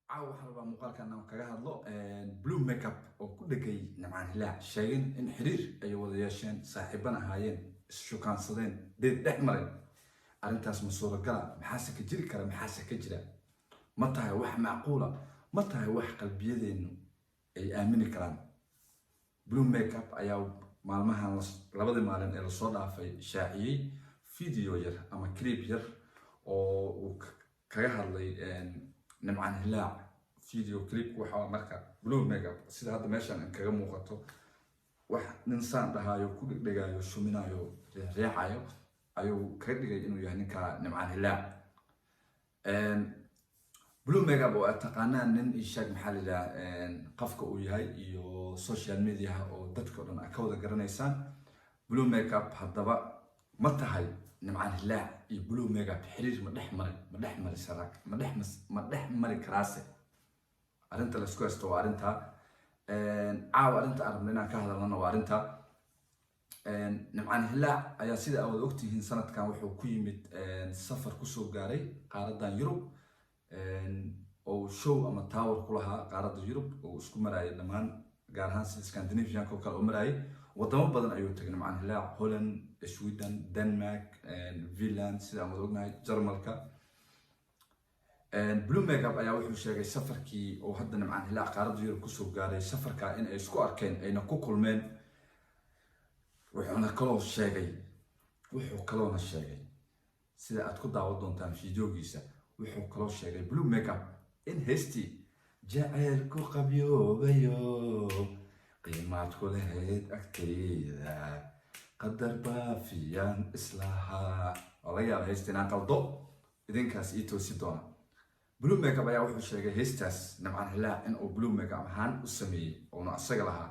waxaan rabaa muuqaalkan aan kaga hadlo blue makeup oo ku dhagay Nimcaan Hilaac sheegin in xiriir ay wada yeesheen saaxiiban ahaayeen ishukaansadeen dhex maray arintaas ma suuragal maxaa ka jiri kara maxaa ka jira ma tahay wax macquul ah ma tahay wax qalbiyadeenu ay aamini karaan blue makeup ayaa maalmahan labadii maalin ee la soo dhaafay shaaciyay video yar ama clip yar oo uu kaga hadlay Nimcaan Hilaac video clip waxa marka blue makeup sida hadda meeshan kaga muuqato wax nin saan dhahayo ku dhigaayo shuminayo reexayo ayuu ka dhigay inuu yahay ninka Nimcaan Hilaac blue makeup oo taqaanaan nin ishaag maxalliga qafka uu yahay iyo social media oo dadka dhan ka wada garanaysan blue makeup hadaba ma tahay Nimcaan Hilaac iyo blue makeup xiriir ma dhex mari sarak ma dhex mari karaase arinta la isku haysto waa arinta arinta arabnina ka hadalna waa arinta Nimcaan Hilaac ayaa sida aad ogtihiin sanadkan wuxuu ku yimid safar ku soo gaaray qaaradan Yurub oo show ama tower ku lahaa qaarada Yurub oo isku marayay dhamaan gaar ahaan sida Scandinavian ko kala marayay wadamo badan ayuu tagay Nimcaan Hilaac Holland Sweden Denmark Finland sida aan ognahay Jarmalka blue makeup ayaa wuxuu sheegay safarkii oo hadda Nimcaan Hilaac qaarada Yurub ku soo gaaray safarka in ay isku arkeen ayna ku kulmeen wuxuu kaloo sheegay sida aad ku daawan doontaan videogiisa wuxuu kaloo sheegay blue makeup in heestii jacaylku qabyoobayo qiimaad ku lahayd agtayda qadar baafiyaan islaha laga yaabaa heestii inaan qaldo idinkaas ii toosi doona blue makeup ayaa wuxuu sheegay heestaas Nimcaan Hilaac in uu blue makeup ahaan u sameeyay oo asaga lahaa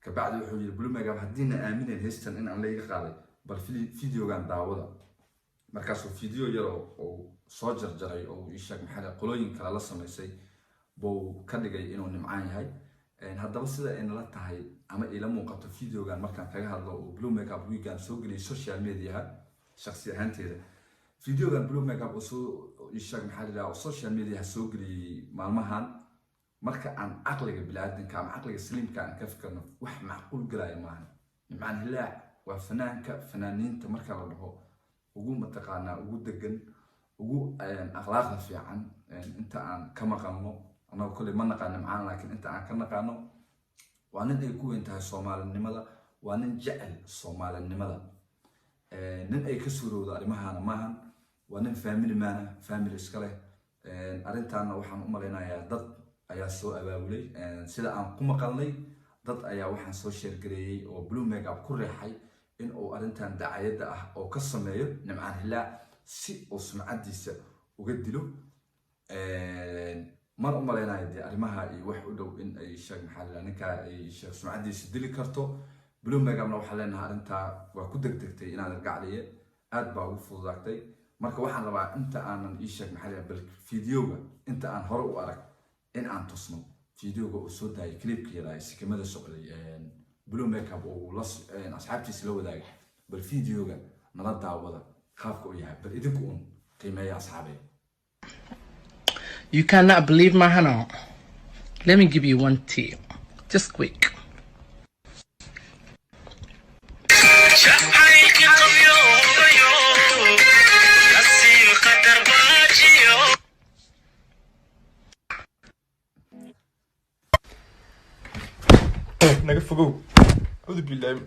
kabacdi wuxuu yiri blue makeup haddiina aamineen heestan in aan la iga qaaday bal videogan daawada markaas uu video yar oo soo jarjaray oo ishaag maxay qolooyin kala la sameysay buu ka dhigay inuu Nimcaan yahay haddaba sida ay la tahay ama ila muuqato videogan markaan kaga hadlo oo blue makeup weekend soo galay social media shakhsi ahaanteeda videogan blue makeup oo soo ishaag maxay social media soo galay maalmahan marka aan aqliga bilaadanka ama aqliga saliimka aan ka fikirno wax macquul galay maahan Nimcaan Hilaac waa fanaaniinta marka la dhaho ugu mataqaanaa ugu degan ugu akhlaaqda fiican inta aan ka maqalno anoo kale ma naqaan Nimcaan laakiin inta aan ka naqaano waa nin ay ku weyn tahay Soomaalinimada waa nin jecel Soomaalinimada nin ay ka suurowdo arimahaana maahan waa nin family iska leh arintaana waxaan u maleynayaa dad ayaa soo abaabulay sida aan ku maqalnay dad ayaa waxaan soo share gareeyay oo blue makeup ku reexay in uu arintan dacayada ah oo ka sameeyo Nimcaan Hilaac si uu sumcadiisa uga dilo mar u maleynayo arimaha iyo wax u dhow in ay sheeg maxaa ninka ay sheeg sumcadiisa dili karto blue makeup-na waxa leenahay arinta waa ku degdegtay inaad gacliye aad baa ugu fududaatay marka waxaan rabaa inta aanan ii sheeg maxaa bal videoga inta aan hore u arag in aan tusno videoga oo soo daayay clipka yar ay sikimada socday blue makeup oo la asxaabtiisa la wadaagay bal videoga nala daawada qaabka uu yahay bal idinku qiimeeya asxaabay. You cannot believe my Hannah. Let me give you one tip, just quick. naga fogow audu billahi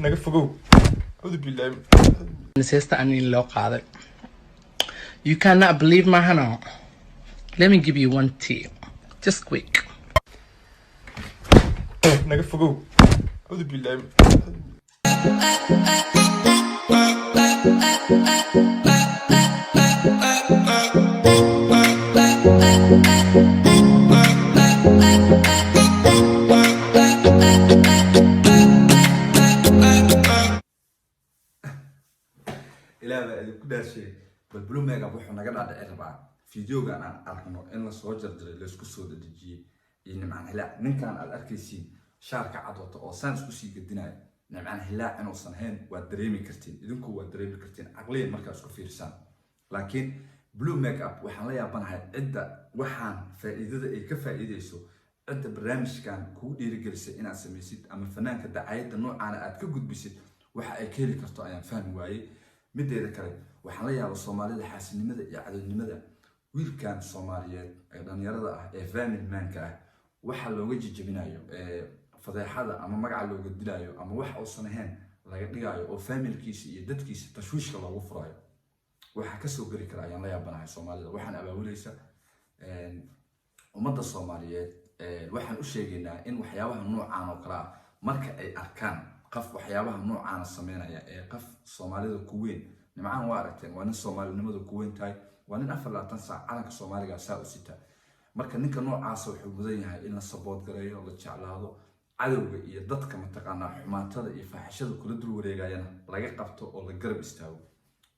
naga fogow audu billahi Sister Annie loo qaaday. You cannot believe my Hannah. Let me give you one tip, just quick. naga fogow audu billahi blue makeup wuxuu naga dhaadhici rabaa fideogan aan aragno in la soo jarjaray la isku soo dhajiyay iyo nimcaan hilaac ninkan aad arkaysiin shaarka cad wato oo saan isku sii gadinaya nimcaan hilaac inuusan ahayn waad dareemi kartiin idinku waad dareemi kartiin caqliyan markaa isku fiirsaan laakiin blue makeup waxaan la yaabanahay cidda waxaan faa'iidada ay ka faa'iideyso cidda barnaamijkan kugu dhiirigelisay inaad samaysid ama fanaanka dacayada noocaana aad ka gudbisid waxa ay ka heli karto ayaan fahmi waayey mideeda kale waxaan la yaabaa soomaalida xaasinimada iyo cadownimada wiilkan soomaaliyeed ee dhalinyarada ah ee family manka ah waxa looga jijabinayo fadeexada ama magaca looga dilayo ama wax uusan ahayn laga dhigayo oo familkiisa iyo dadkiisa tashwiishka loogu furayo waxa ka soo gari kara ayaan la yaabanahay soomaalida waxaan abaabulaysa ummadda soomaaliyeed waxaan u sheegaynaa in waxyaabaha noocaan oo kale ah marka ay arkaan qof waxyaabaha noocaan sameynaya ee qof soomaalida ku weyn nimcaan waa aragteen waa nin soomaalinimada ku weyn tahay waa nin 24 saac calanka soomaaliga saa u sita marka ninka noocaas wuxuu mudan yahay in la support gareeyo la jeclaado cadowga iyo dadka mataqaanaa xumaatada iyo faaxishada kula dul wareegayana laga qabto oo la garab istaago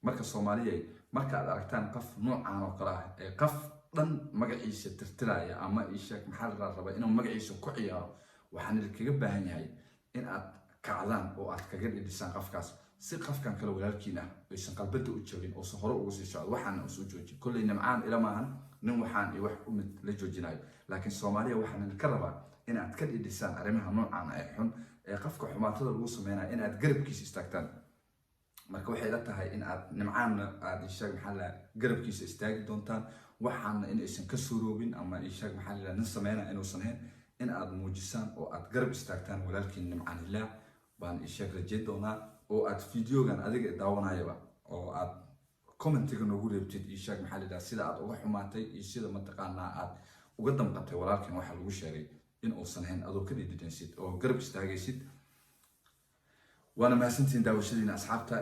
marka Soomaaliyeed marka aad aragtaan qof noocaan oo kale ah ee qof dhan magaciisa tirtiraya ama ishaak maxaa la rabaa inuu magaciisa ku ciyaaro waxaan idinkaga baahan yahay in aad kacdaan oo aad kaga dhidhisaan qofkaas si qofkan kale walaalkiina aysan qalbada u jabin oo soo hore ugu sii socdo waxaan soo joojin kulli nimcaan ila maahan nin waxaan iyo wax u mid la joojinayo laakiin Soomaaliya waxaan ka rabaa in aad ka dhidhisaan arrimaha noocaan ay xun ee qofka xumaatada lagu sameeyo in aad garabkiisa istaagtaan marka waxay la tahay in aad nimcaan aad ishaag maxaa la garabkiisa istaagi doontaan waxaana in aysan ka suuroobin ama ishaag maxaa la nin sameeyna inuusan ahayn in aad muujisaan oo aad garab istaagtaan walaalkiin nimcaan ilaa baan ishaag rajay doonaa oo aad fideogan adiga daawanayaba oo aad commentiga noogu reebtid ishaag maxaa la sida aad uga xumaatay iyo sida mataqaanaa aad uga damqatay walaalkiin waxa lagu sheegay in uusan ahayn adoo ka dhidhinsid oo garab istaagaysid وانا ما سنتين داوشدين اصحابتا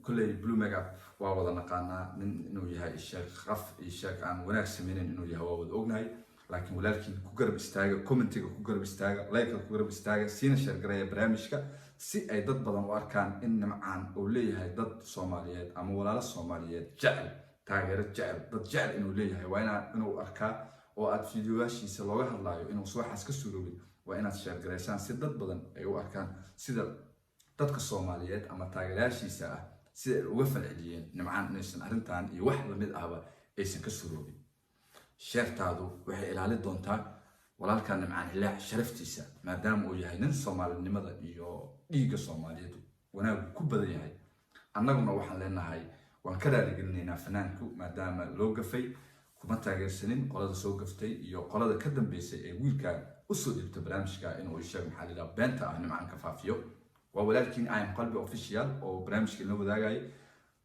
كل بلو ميك اب waa wada naqaanaa nin inuu yahay ishaaq qaf ishaaq aan wanaag sameeyeen inuu yahay waa wada ognahay laakiin walaalkiin ku garab istaaga commentiga ku garab istaaga like ku garab istaaga siina share gareeya barnaamijka si ay dad badan u arkaan in nimcaan uu leeyahay dad Soomaaliyeed ama walaalo Soomaaliyeed jecel taageero jecel dad jecel inuu leeyahay waa inuu arkaa oo aad fiidiyoashiisa looga hadlaayo inuu soo xas ka suuroobin waa inaad share gareysaan si dad badan ay u arkaan sida dadka Soomaaliyeed ama taageerayaashiisa ah si ay uga falceliyeen nimcaan inaysan arrintan iyo wax la mid ahba aysan ka suuroobin sheertaadu waxay ilaalin doontaa walaalka nimcaan ilaa sharaftiisa maadaama uu yahay nin Soomaalinimada iyo dhiigga Soomaaliyeed wanaag ku badan yahay annaguna waxaan leenahay waan ka raaligelinaynaa fanaanku maadaama loo gafay kuma taageersanin qolada soo gaftay iyo qolada ka dambeysay ee wiilka u soo dhibta barnaamijka inuu ishaag maxaa la beenta ah nimcaan ka faafiyo ولكن I'm قلبي official أو برامج كنا بداعي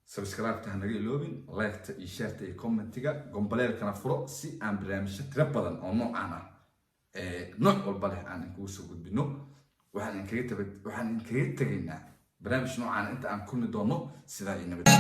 سبسكرايب تهنيجي لوبين لايك تيشيرت كومنت تيجا قنبلة كنا فرق سي أم برامج تربضن أو نوع أنا نوع قنبلة أنا كوسو قد بنو وحن إنكريت تجينا برامج نوع أنا أنت أم كل دونو سلاي نبدأ